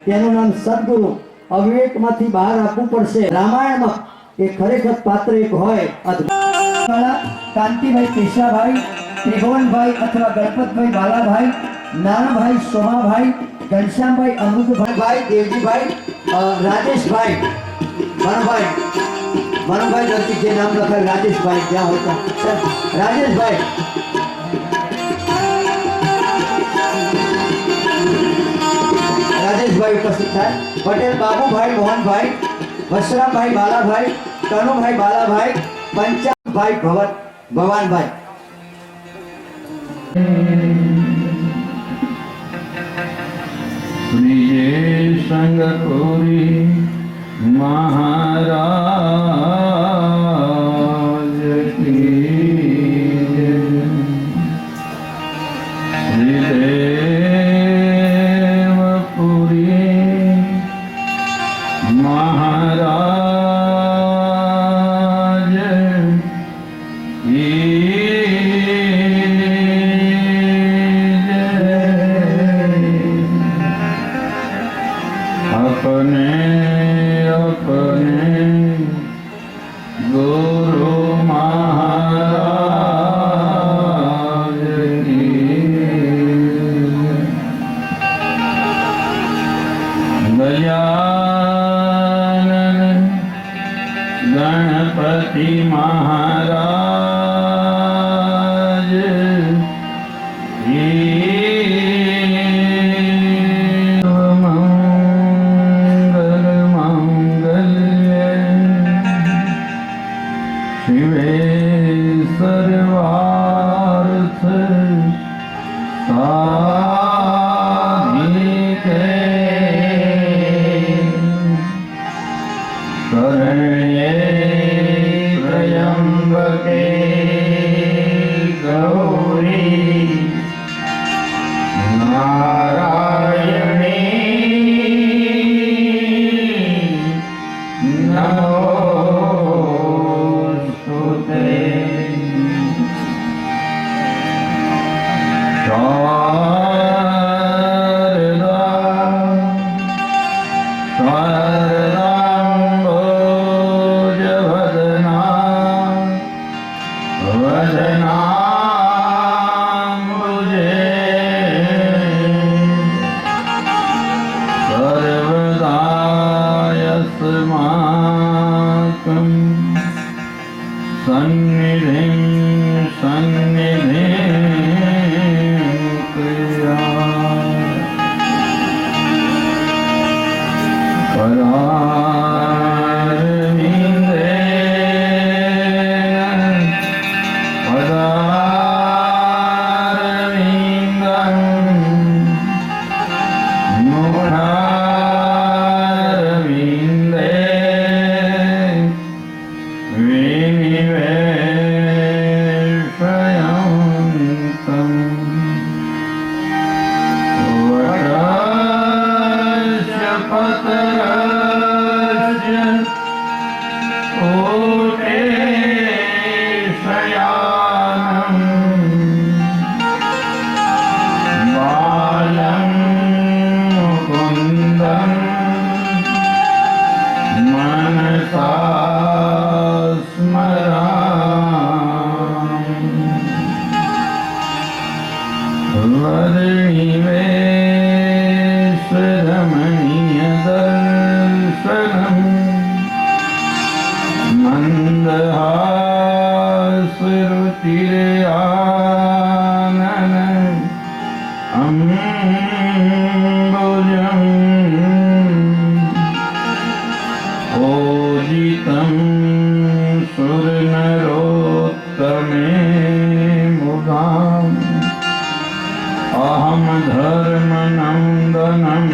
તેનું નામ સદગુરુ અવિવેકમાંથી બહાર આપવું પડશે। રામાયણમાં એ ખરેખર પાત્ર એક હોય કાંતિભાઈ કેશાભાઈ ત્રિભુવનભાઈ અથવા ગણપતભાઈ બાલાભાઈ નાનાભાઈ સોમાભાઈ ઘનશ્યામભાઈ અમૃતભાઈ દેવજીભાઈ રાજેશભાઈ મનોભાઈ નજીક જે નામ લખાય રાજેશભાઈ ક્યાં હોતા રાજેશભાઈ ઉપસ્થિત થાય। પટેલ બાબુભાઈ મોહનભાઈ વસરામભાઈ બાલાભાઈ કનુભાઈ બાલાભાઈ પંચાભાઈ ભવાનભાઈ સંગપુરી મહારાજ गणपति महाराज मंगल मंगल्य शिवे सर्वार्थ साधिके शरण्ये त्र्यंबके गौरी नारायणी नमोस्तुते। अहम धर्म नंदनम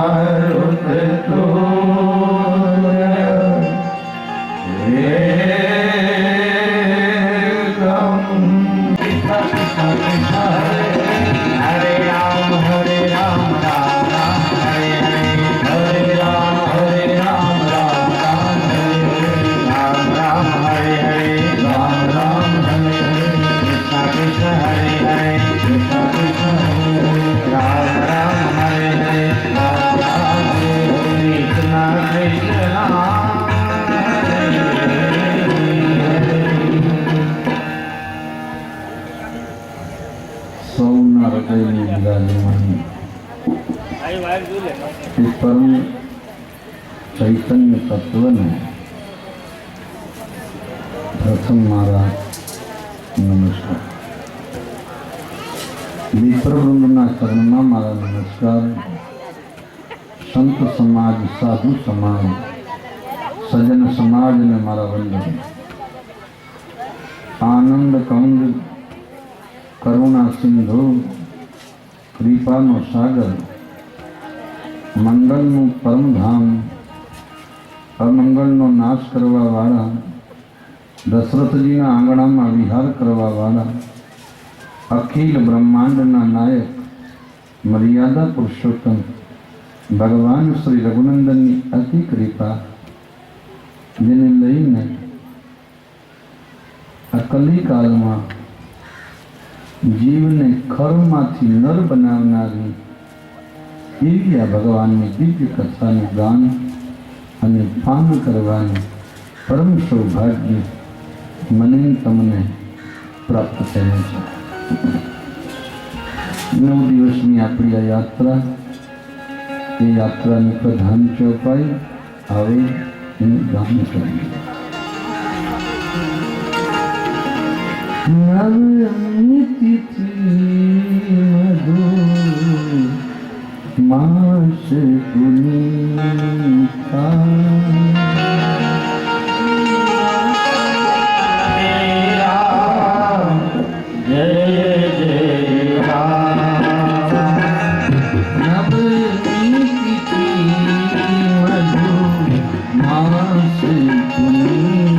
મારુત તુર્ય વેગમ. હરે રામ રામ રામ હરે હરે, હરે રામ રામ રામ હરે હરે, રામ રામ હરે હરે, રામ રામ હરે હરે, કૃષ્ણ કૃષ્ણ હરે હરે, કૃષ્ણ કૃષ્ણ હરે હરે, રામ રામ હરે હરે, રામ રામ હરે હરે, કૃષ્ણ કૃષ્ણ સૌના હૃદયની વિરાજમાની એ પરમ ચૈતન્ય તત્વને પ્રથમ મારા નમસ્કાર. વિપ્રવૃંદના ચરણમાં મારા નમસ્કાર. સંત સમાજ, સાધુ સમાજ, સજ્જન સમાજને મારા વંદન. આનંદ કંદ, કરુણા સિંધુ, કૃપાનો સાગર, મંગલનું પરમધામ, અમંગલનો નાશ કરવા વાળા, દશરથજીના આંગણામાં વિહાર કરવા વાળા, અખિલ બ્રહ્માંડના નાયક, મર્યાદા પુરુષોત્તમ ભગવાન શ્રી રઘુનંદનની અતિ કૃપા, જેને લઈને આ કલિકાળમાં જીવને ખરમાંથી નર બનાવનારી એવી આ ભગવાનની દિવ્ય કથાનું ગાન અને પાન કરવાનું પરમ સૌભાગ્ય મને તમને પ્રાપ્ત થયું છે. 9 દિવસની આપણી આ યાત્રા, એ યાત્રાની પ્રધાન ચોપાઈ આવે એનું ગાન કરીએ. નવમી તિથિ મધુર માસ પુનીતા, જય જય રામ. નવમી તિથિ મધુર માસ પુનીતા,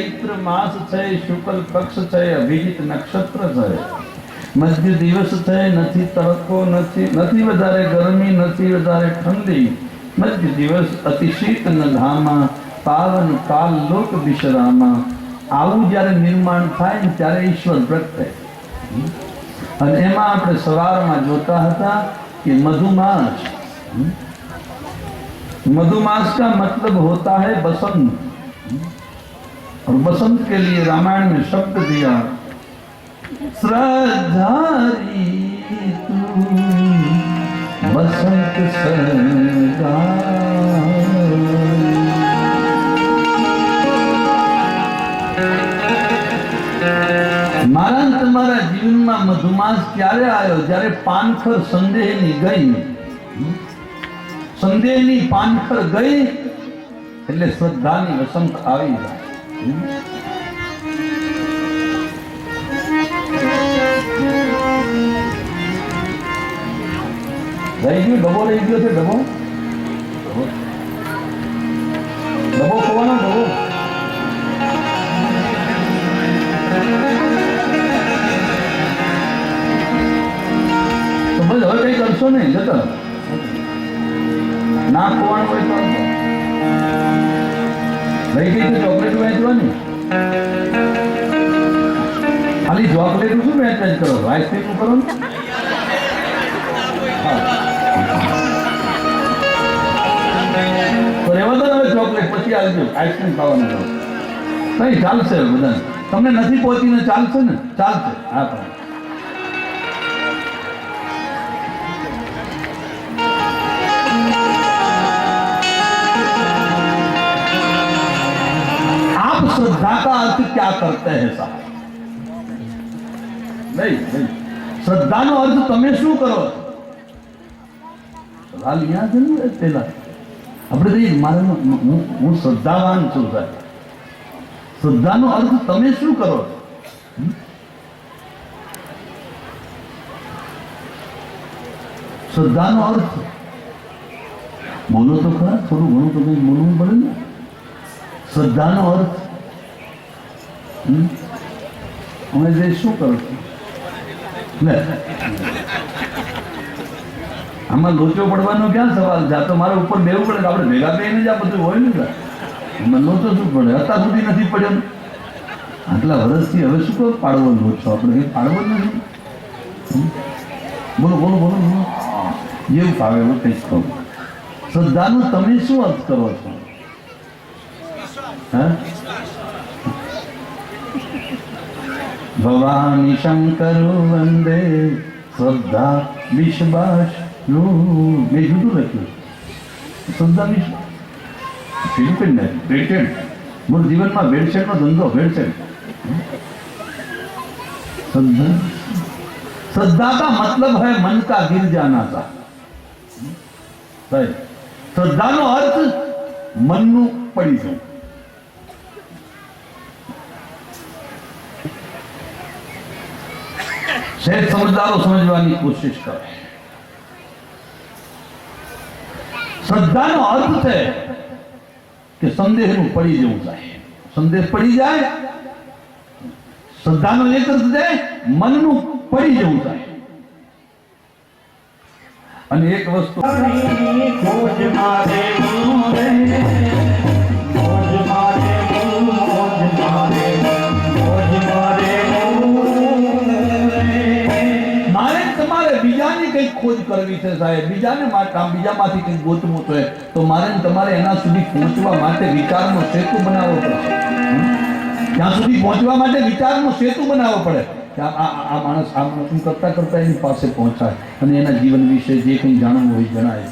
ચૈત્ર માસ છે, શુક્લ પક્ષ છે, અભિજીત નક્ષત્ર છે, મધ્ય દિવસ છે, નથી તડકો, નથી વધારે ગરમી, નથી વધારે ઠંડી, મધ્ય દિવસ અતિ શીત ન ધામા, પાવન કાલ લોક વિશ્રામા. આવું જ્યારે નિર્માણ થાય ને ત્યારે ઈશ્વર પ્રગટે. અને એમાં આપણે સવારમાં જોતા હતા कि मधुमास, मधुमास का मतलब होता है बसंत. और बसंत के लिए रामायण में शब्द दिया, श्रद्धारी तू बसंत सगा. મારા તમારા જીવનમાં મધુમાસ ક્યારે આવ્યો? જ્યારે પાનખર સંદેહની ગઈ. સંદેહની પાનખર ગઈ એટલે શ્રદ્ધાની વસંત આવી જાય. રહી ગયો ડબો, રહી ગયો છે ડબો, ડબો ખોવાનો ડબો. હવે કઈ કરશો નહીં, જતા ના ખોવાનું હોય તો રહી ગઈ તો ચોકલેટ વેચવાની. ખાલી ચોકલેટ શું વેચ કરો? આઈસ્ક્રીમ કરો ને. તો રહેવા દો હવે ચોકલેટ, પછી આવજો આઈસ્ક્રીમ ખાવાનું. કઈ ચાલશે બધા, તમને નથી પહોંચીને ચાલશે ને? ચાલશે. હા પણ श्रद्धा का अर्थ क्या करते हैं साहब? नहीं, श्रद्धा नो अर्थ તમે શું કરો? સવાલ યા છે ને પેલા આપણે કહીએ મારે હું શ્રદ્ધાવાન છું સાહેબ. શ્રદ્ધાનો અર્થ તમે શું કરો? શ્રદ્ધાનો અર્થ બોલો તો ખરા, થોડું ઘણું તો કંઈ બોલવું પડે ને. શ્રદ્ધાનો અર્થ અમે જે શું કરો છો? આમાં લોચો પડવાનો ક્યાં સવાલ છે? આ તો મારા ઉપર બેવું પડે, આપણે ભેગા થઈને જ આ બધું હોય ને. એમાં લોચો શું પડે? અત્યાર સુધી નથી પડ્યો. આટલા વર્ષથી હવે શું કહો પાડવો લોચો? આપણે કંઈ પાડવો જ નથી. બોલો બોલો બોલો બોલો, જેવું ફાવે એવું કંઈક કહું. શ્રદ્ધાનું તમે શું અર્થ કરો છો? હા, ભવાની શંકર વંદે શ્રદ્ધા વિશ્વાસ નું મેં જુદું લખ્યું. શ્રદ્ધા વિશ્વાસ મૂળ જીવનમાં ભેળસેળનો ધંધો, ભેળસેળ. श्रद्धा, श्रद्धा का मतलब है मन का गिर जाना था. श्रद्धा નો અર્થ મનનું પડી જવું. સહેજ સમજદારો સમજવાની કોશિશ કરે. શ્રદ્ધાનો અર્થ છે કે સંદેહનું પડી જવું જાય. સંદેહ પડી જાય, શ્રદ્ધાનો એક અર્થ છે મનનું પડી જવું જાય. અને એક વસ્તુ બીજાની કંઈક ખોજ કરવી છે સાહેબ, બીજાને બીજામાંથી કંઈક ગોતવું છે, તો મારે તમારે એના સુધી પહોંચવા માટે વિચારનો સેતુ બનાવવો પડશે. ત્યાં સુધી પહોંચવા માટે વિચારનો સેતુ બનાવવો પડે કે આ માણસ કરતા કરતા એની પાસે પહોંચાય અને એના જીવન વિશે જે કંઈ જાણવું હોય જણાય.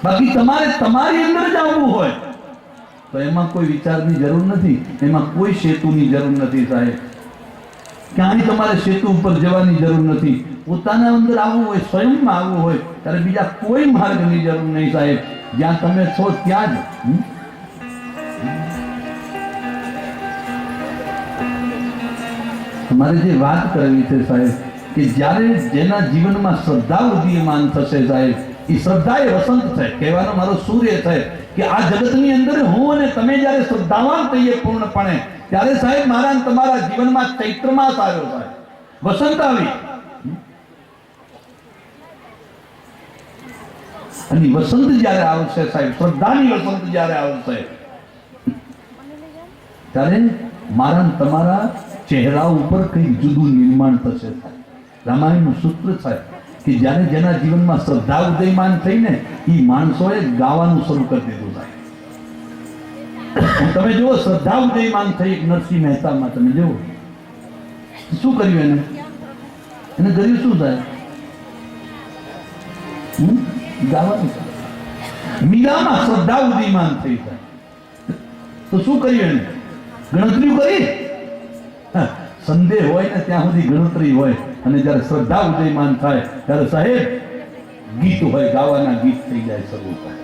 બાકી તમારે તમારી અંદર જ આવવું હોય તો એમાં કોઈ વિચારની જરૂર નથી, એમાં કોઈ સેતુની જરૂર નથી સાહેબ. ક્યાંય તમારે સેતુ ઉપર જવાની જરૂર નથી. પોતાના અંદર આવવું હોય, સ્વયંમાં આવવું હોય ત્યારે બીજા કોઈ માર્ગની જરૂર નહીં સાહેબ. જ્યાં તમે છો ત્યાં જ. તમારે જે વાત કરવી છે સાહેબ કે જ્યારે જેના જીવનમાં શ્રદ્ધા ઉદીયમાન થશે સાહેબ, એ શ્રદ્ધા એ વસંત છે. કહેવાનો મારો સૂર્ય છે કે આ જગતની અંદર હું અને તમે જ્યારે શ્રદ્ધાવાન થઈએ પૂર્ણપણે, ત્યારે સાહેબ મારા અને તમારા જીવનમાં ચૈત્ર માસ આવ્યો સાહેબ, વસંત આવી. અને વસંત જ્યારે આવશે સાહેબ, શ્રદ્ધાની વસંત જ્યારે આવશે, ત્યારે મારા અને તમારા ચહેરા ઉપર કંઈક જુદું નિર્માણ થશે સાહેબ. રામાયણનું સૂત્ર સાહેબ કે જ્યારે જેના જીવનમાં શ્રદ્ધા ઉદયમાન થઈને એ માણસોએ ગાવાનું શરૂ કરી દીધું સાહેબ. તમે જુઓ, શ્રદ્ધા ઉદયમાન થઈ નરસિંહ મહેતામાં, તમે જુઓ શું કર્યું એને કર્યું શું સાહેબ? ગાવાનું. મીરામાં શ્રદ્ધા ઉદયમાન થઈ સાહેબ, તો શું કર્યું એને? ગણતરી કરી. સંદેહ હોય ને ત્યાં સુધી ગણતરી હોય, અને જ્યારે શ્રદ્ધા ઉદયમાન થાય ત્યારે સાહેબ ગીત હોય, ગાવાના ગીત થઈ જાય શરૂ થાય.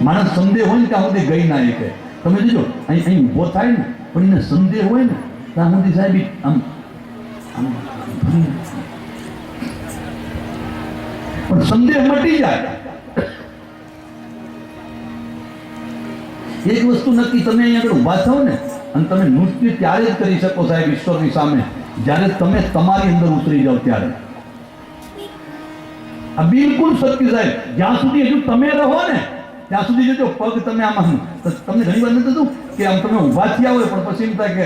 માણસ સંદેહ હોય ને ત્યાં સુધી ગઈ ના શકે. તમે જોજો, અહીં ઊભો થાય ને પણ એને સંદેહ હોય ને ત્યાં સુધી સાહેબ આમ આમ પણ સંદેહ મટી જાય. એક વસ્તુ નક્કી, તમે અહીં આગળ ઊભા થાવ ને અને તમે નૃત્ય ત્યારે જ કરી શકો સાહેબ ઈશ્વરની સામે, જ્યારે તમે તમારી અંદર ઉતરી જાઓ ત્યારે. આ બિલકુલ સત્ય સાહેબ. જ્યાં સુધી હજુ તમે રહો ને ત્યાં સુધી જોજો, પગ તમે આમાં, તમને ઘણી વાર નથી થતું કે આમ તમે ઊભા થયા હોય પણ પછી એમ થાય કે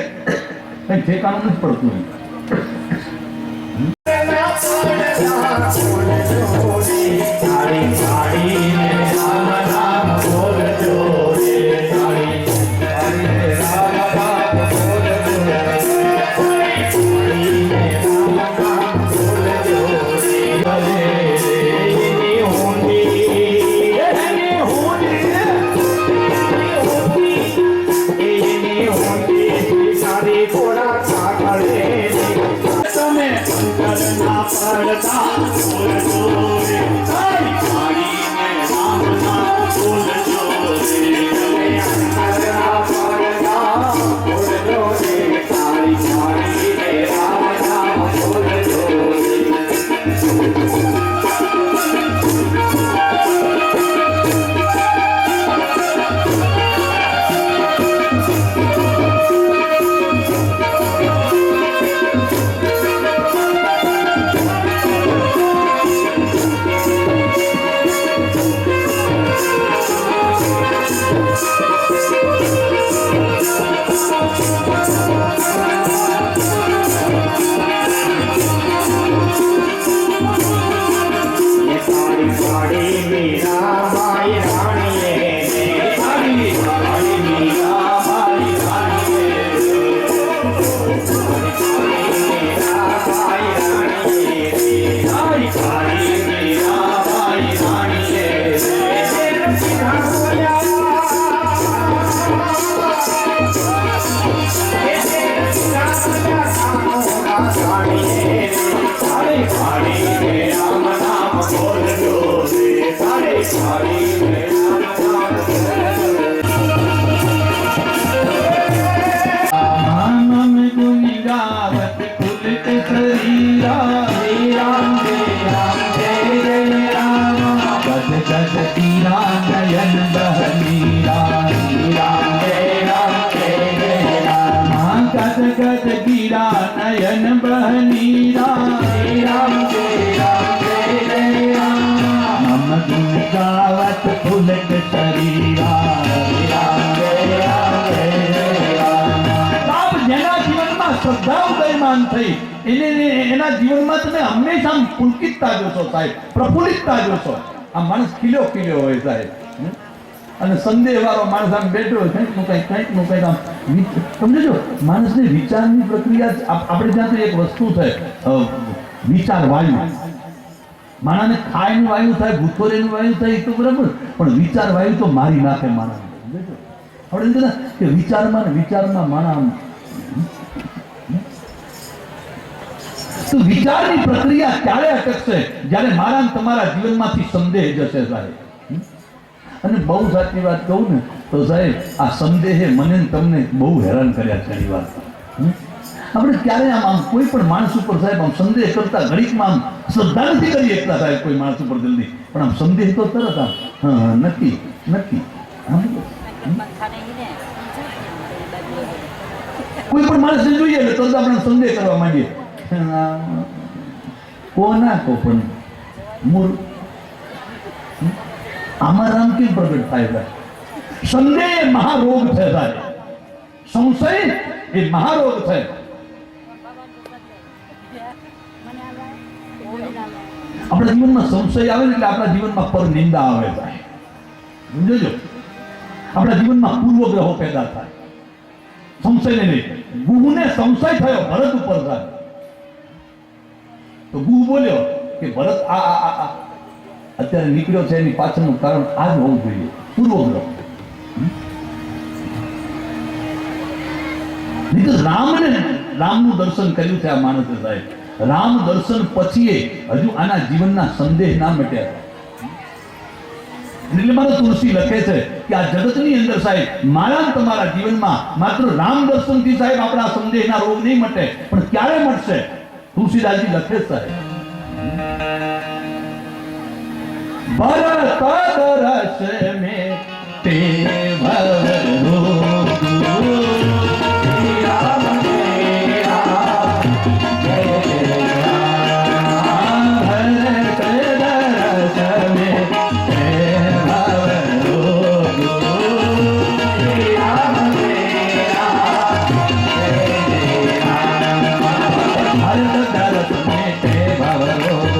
કઈ ઠેકાણું નથી પડતું. નયન બહની ગાવત ફુલક શરીરા. જેના જીવનમાં શ્રદ્ધા ઉદયમાન થઈ એના જીવનમાં તમે હંમેશા પુલકિતતા જોશો સાહેબ, પ્રફુલ્લિતતા જોશો. આ માણસ ખીલ્યો ખીલ્યો હોય સાહેબ, અને સંદેહ વાળો માણસ આમ બેઠો હોય, કંઈક નું કંઈક આમ. સમજો, માણસની વિચારની પ્રક્રિયા આપણે ત્યાં તો એક વસ્તુ થાય, વિચાર વાયુ. માણસને ખાયનું વાયુ થાય, ભૂતોરેનું વાયુ થાય, એ તો બરાબર, પણ વિચાર વાયુ તો મારી નાખે માણસ. આપણે કીધું કે વિચારમાં ને વિચારમાં માણસ. તો વિચારની પ્રક્રિયા ત્યારે અટકશે જ્યારે મારા અને તમારા જીવનમાંથી સંદેહ જશે સાહેબ. અને બહુ સાચી વાત કહું ને તો સાહેબ, આ સંદેહે મને તમને બહુ હેરાન કર્યા છે. એની વાત આપણે ક્યારે આમ કોઈ પણ માણસ ઉપર સાહેબ આમ સંદેહ કરતા ઘડીકમાં આમ શ્રદ્ધા નથી કરી શકતા સાહેબ કોઈ માણસ ઉપર જલ્દી, પણ આમ સંદેહ તો તરત આમ નક્કી નક્કી કોઈ પણ માણસને જોઈએ એટલે તરત આપણે સંદેહ કરવા માંડીએ કોના કો પણ મૂળ આમાં રામ કેમ પ્રગટ થાય છે? સંદેહ એ મહારોગ છે સાહેબ. સંશય એ મહારોગ છે. આપણા જીવનમાં સંશય આવે ને એટલે આપણા જીવનમાં પર નિંદા આવે સાહેબ. સમજો? આપણા જીવનમાં પૂર્વગ્રહો પેદા થાય. સંશયને નહીં. ગુહને સંશય થયો ભરત ઉપર સાહેબ. તો ગુહ બોલ્યો કે ભરત આ અત્યારે નીકળ્યો છે એની પાછળનું કારણ આ જ હોવું જોઈએ, પૂર્વગ્રહ. રામનું દર્શન કર્યું છે આ માણસે સાહેબ. રામ દર્શન પછી હજુ આના જીવનના સંદેહ ના મટ્યા. એટલે મારા તુલસી લખે છે કે આ જગતની અંદર સાહેબ મારા ને તમારા જીવનમાં માત્ર રામ દર્શનથી સાહેબ આપણા સંદેહના રોગ નહીં મટે, પણ ક્યારે મટશે? તુલસીદાસજી લખે સાહેબ, ભરત દરસ में ते भव रोग राम तेरा भरत दरस में ते भव रोग राम तेरा भरत दरस में ते भव रोग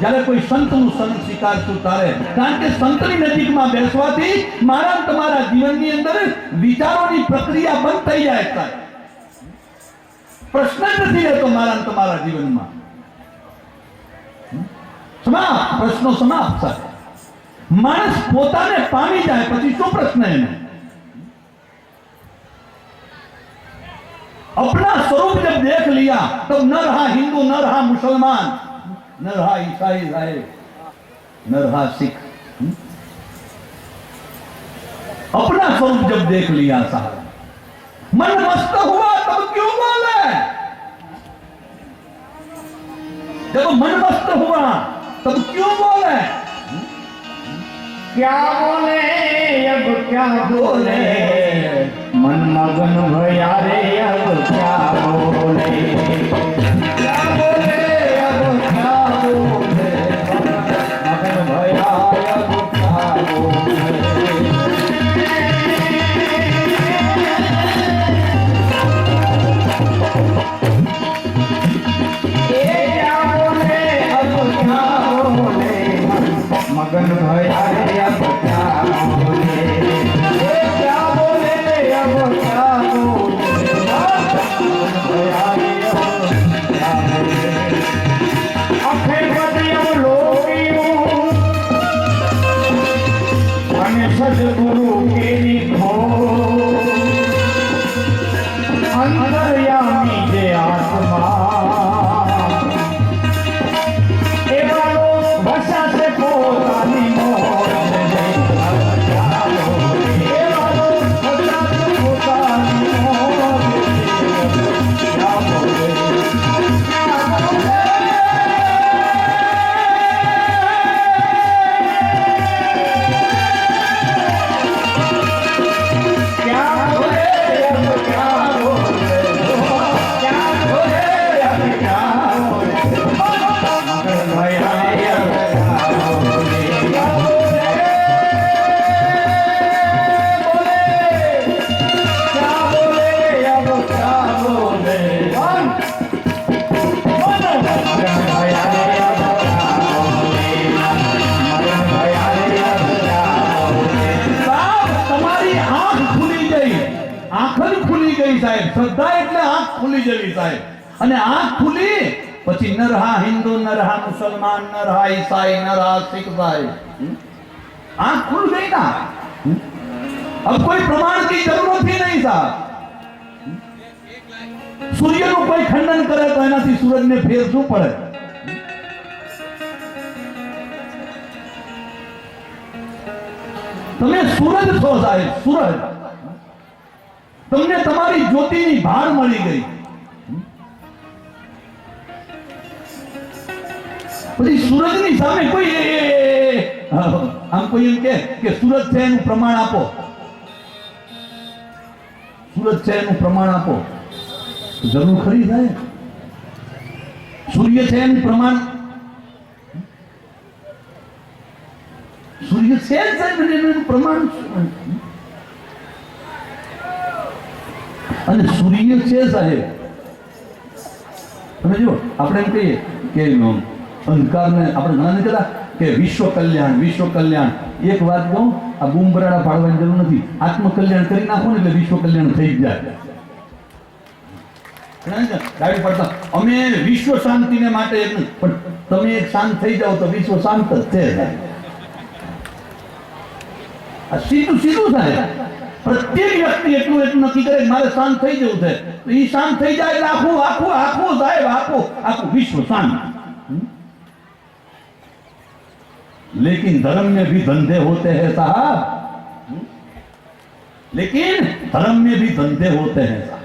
જ્યારે કોઈ સંતનું શરણ સ્વીકારશું ત્યારે. કારણ કે સંતની નજીકમાં બેસવાથી મારા તમારા જીવનની અંદર વિચારોની પ્રક્રિયા બંધ થઈ જાય છે. પ્રશ્ન જ નથી રહેતો મારા તમારા જીવનમાં. સમાપ્ત, પ્રશ્નો સમાપ્ત થાય. માણસ પોતાને પામી જાય પછી શું પ્રશ્ન એને? अपना स्वरूप जब देख लिया तब न रहा हिंदू, न रहा मुसलमान, न रहा ईसाई साहेब, न रहा सिख. अपना स्वरूप जब देख लिया साहब, मन मस्त हुआ तब क्यों बोले? जब मन मस्त हुआ तब क्यों बोले? क्या बोले अब क्या बोले, मन मगन भया रे अब क्या बोले, क्या बोले अब क्या बोले, मगन भया अब क्या बोले. मगन भया रे अब क्या बोले, क्या बोले अब क्या बोले, मगन भया रे अब क्या बोले. अखे बदियों लोगियों अने सद्गुरु के लिखो, अंतर्यामी जे आत्मा શ્રદ્ધા એટલે આંખ ખુલી જવી સાહેબ. અને આંખ ખુલી પછી ન રહા હિન્દુ, ન રહા મુસલमान, न रहा ईसाई, न रहा सिख साहेब. आंख खुल गई ना. अब कोई प्रमाण की जरूरत ही नहीं साहब. सूर्य નું કોઈ ખંડન કરે તો એનાથી સૂરજને ફેર શું પડે? તમે સૂરજ છો સાહેબ, સૂરજ. તમને તમારી જ્યોતિની ભાર મળી ગઈ. પછી સૂરજની સામે કોઈ આમ કોઈ એમ કે સૂરજ છે એનું પ્રમાણ આપો, સૂરજ છે એનું પ્રમાણ આપો, જરૂર ખરી થાય. સૂર્ય છે એનું પ્રમાણ, સૂર્ય છે સાહેબ એનું પ્રમાણ. અને સૂર્ય છે સાહેબ, તમે જો આપણે એમ કહીએ કે અંધકારને આપણે ઘણા કહેતા કે વિશ્વ કલ્યાણ, વિશ્વ કલ્યાણ. એક વાત કહું, આ બૂમ બરાડા પાડવાની જરૂર નથી. આત્મકલ્યાણ કરી નાખો ને એટલે વિશ્વ કલ્યાણ થઈ જ જાય. ગાડી પડતા અમે વિશ્વ શાંતિને માટે પણ તમે એક શાંત થઈ જાઓ તો વિશ્વ શાંત જ છે. આ સીધું સીધું થાય. પ્રત્યેક વ્યક્તિ એટલું એટલું નક્કી કરે કે મારે શાંત થઈ જવું છે, તો એ શાંત થઈ જાય એટલે આખું આખું આખું સાહેબ આખું આખું વિશ્વ શાંત. लेकिन धर्म में भी धंधे होते हैं साहब, लेकिन धर्म में भी धंधे होते हैं साहब.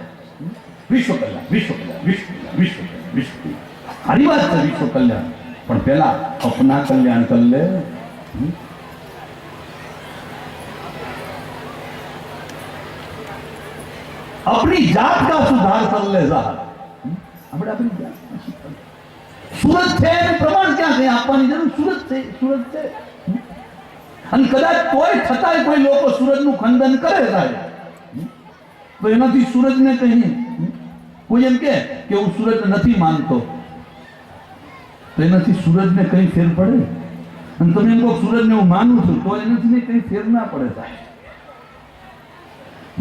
विश्व कल्याण, विश्व कल्याण, विश्व कल्याण, विश्व कल्याण, विश्व कल्याण. सारी बात है विश्व कल्याण, पर पहला अपना कल्याण कर ले. अपनी जात का सुधार कर ले साहब. આપણે આપણી જાત सूरज છે પ્રમાણ ક્યાં છે આપવાની જરૂર? सूरज છે, सूरज છે. અને કદાચ કોઈ છતાંય કોઈ લોકો સૂરજનું ખંડન કરે સાહેબ, તો એનાથી સૂરજને કહી કોઈ એમ કે હું સૂરજ નથી માનતો, તો એનાથી સૂરજને કઈ ફેર પડે? અને તમે એમ કહો સૂરજને હું માનું છું, તો એનાથી કઈ ફેર ના પડે સાહેબ.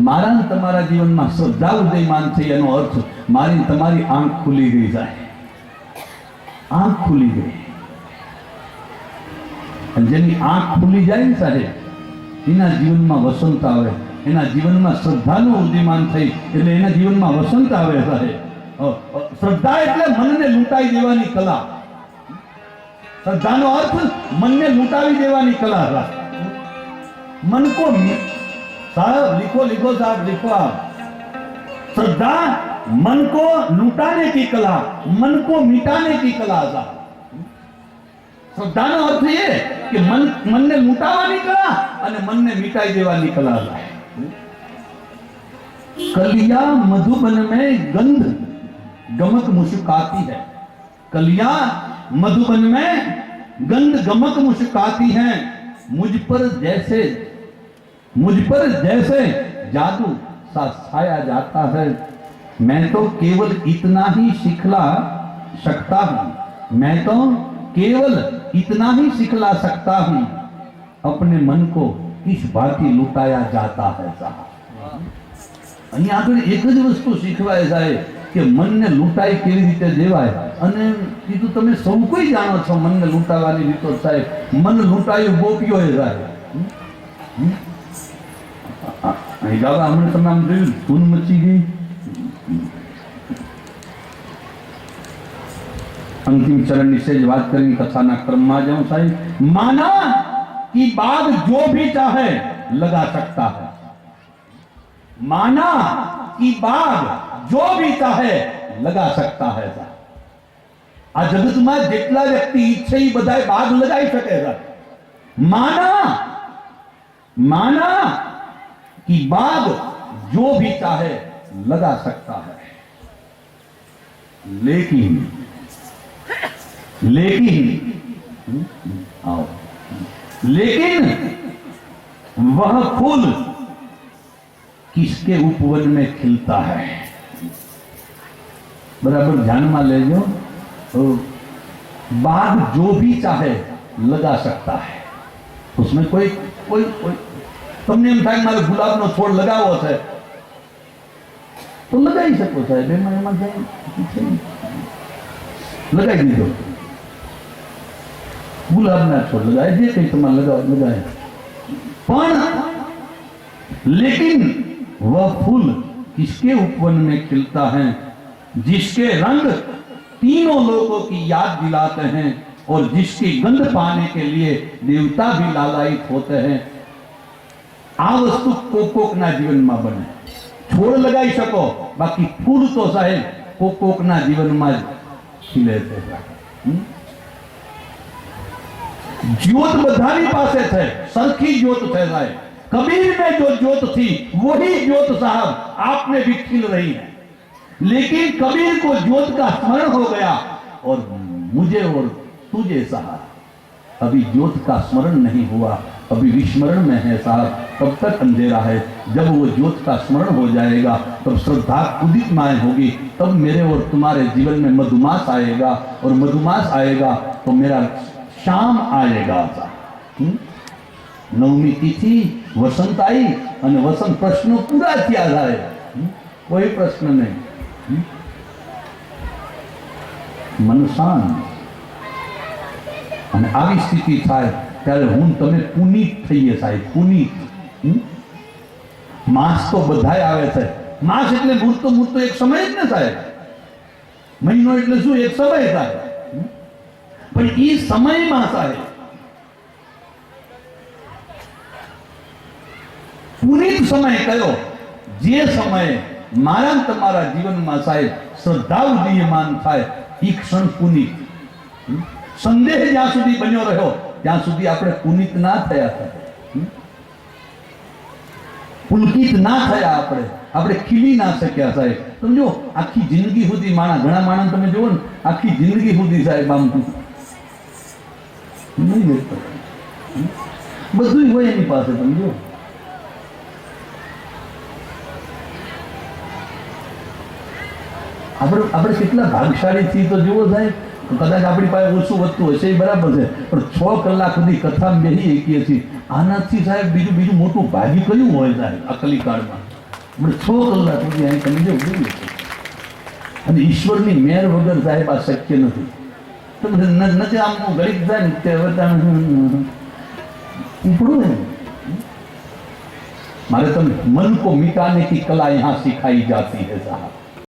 મારા ને તમારા જીવનમાં શ્રદ્ધા ઉદયમાન છે એનો અર્થ મારી તમારી આંખ ખુલી ગઈ સાહેબ, આંખ ખુલી ગઈ. અને જેની આંખ ખુલી જાય ને સાહેબ, એના જીવનમાં વસંત આવે. એના જીવનમાં શ્રદ્ધાનું ઉદયમાન થઈ એટલે એના જીવનમાં વસંત આવે સાહેબ. શ્રદ્ધા એટલે મનને લૂંટાઈ દેવાની કલા. શ્રદ્ધાનો અર્થ મનને લૂંટાવી દેવાની કલા સાહેબ. મન કો साहब लिखो लिखो साहब लिखो आप. श्रद्धा मन को लुटाने की कला, मन को मिटाने की कला साहब. શ્રદ્ધાનો અર્થ એ કે મનને લૂંટાવાની કલા અને મનને મિટાઈ દેવાની કલા સાહેબ. कलियां मधुबन में गंध गमक मुस्कुराती है, कलियां मधुबन में गंध गमक मुस्कुराती हैं. मुझ पर जैसे जादू सा छाया जाता है. मैं तो केवल इतना ही सिखला सकता हूं, मैं तो केवल इतना ही सिखला सकता हूं. अपने मन को किस भांति लुटाया जाता है साहब. અહીં આગળ એક જ વસ્તુ શીખવાય જાય કે મનને લૂંટાઈ કેવી રીતે દેવાય. અને કીધું તમે સૌ કોઈ જાણો છો મનને લૂંટાવાની રીતો સાહેબ. મન લૂંટાયું ગોપીઓએ સાહેબ. અહીં બાબા હમણાં તમે આમ જોયું ધૂન મચી ગઈ. અંતિમ ચરણની સેજ વાત કરીને કથાના ક્રમમાં જાઉં સાહેબ. માના कि बाग जो भी चाहे लगा सकता है, माना कि बाग जो भी चाहे लगा सकता है. આ જગતમાં જેટલા વ્યક્તિ ઈચ્છે એ બધાય બાગ લગાઈ શકે છે. माना कि बाग जो भी चाहे लगा सकता है, लेकिन वह फूल किसके उपवन में खिलता है? बराबर ध्यान में ले लो. बाग जो भी चाहे लगा सकता है. उसमें कोई कोई कोई તમને એમ થાય મારે ગુલાબનો છોડ લગાવવો છે તો લગાવી શકો સાહેબ. એમાં લગાવી દીધો. ગુલાબના છોડ લગાય, જે કંઈ તમારે લગાવે. પણ लेकिन वह फूल किसके उपवन में खिलता है? जिसके रंग तीनों लोगों की याद दिलाते हैं और जिसकी गंध पाने के लिए देवता भी लालायित होते हैं. આ વસ્તુ કોકના જીવનમાં બને. છોડ લગાવી શકો, બાકી ફૂલ તો સાહેબ કોકના જીવનમાં જ ખીલે છે. જ્યોત બધાની પાસે છે, સરખી જ્યોત છે સાહેબ. कबीर में जो ज्योत थी वही ज्योत साहब आप में भी खिल रही है, लेकिन कबीर को ज्योत का स्मरण हो गया और मुझे और तुझे साहब अभी ज्योत का स्मरण नहीं हुआ, अभी विस्मरण में है साहब. तब तक अंधेरा है. जब वो ज्योत का स्मरण हो जाएगा तब श्रद्धा उदितमाय होगी, तब मेरे और तुम्हारे जीवन में मधुमास आएगा और मधुमास आएगा तो मेरा शाम आएगा साहब. नवमी तिथि वसंत आई અને વસંત પ્રશ્નો પૂરા થયા જાય, કોઈ પ્રશ્ન નહીં. મન શાંત અને આવી સ્થિતિ થાય ત્યારે હું તમે પુનીત થઈએ સાહેબ, પુનીત. માસ તો બધાય આવે છે. માસ એટલે મૂર્તો એક સમય જ ને સાહેબ. મહિનો એટલે શું? એક સમય થાય. પણ એ સમયમાં સાહેબ પુનિત સમય કયો? જે સમયે મારા તમારા જીવનમાં સાહેબ શ્રદ્ધા ઉદીયમાન થાય એ ક્ષણ પુનિત. સંદેહ જ્યાં સુધી બન્યો રહ્યો ત્યાં સુધી આપણે પુનિત ના થયા સાહેબ, પુલકિત ના થયા, આપણે ખીલી ના શક્યા સાહેબ. સમજો, આખી જિંદગી સુધી ઘણા માણસ તમે જુઓ ને, આખી જિંદગી સુધી સાહેબ આમ નહીં દેખતો, બધું હોય એની પાસે. સમજો, આપણે કેટલા ભાગશાળી છીએ તો જુઓ સાહેબ. કદાચ આપણી પાસે ઓછું વધતું હશે એ બરાબર છે, પણ 6 કલાક સુધી કથામાં બેસી શકીએ છીએ. આનાથી સાહેબ બીજું મોટું ભાગ્ય કયું હોય સાહેબ અકલી કાળમાં? આપણે 6 કલાક સુધી અહીં તમે જો જોઈએ. અને ઈશ્વરની મહેર વગર સાહેબ આ શક્ય નથી. તો નથી આમ ગરીબ થાય ને તે ઉપડું ને. મારે તમે મન કો મિટાને કી કલા યહાં સિખાઈ જાતી હૈ સાહેબ.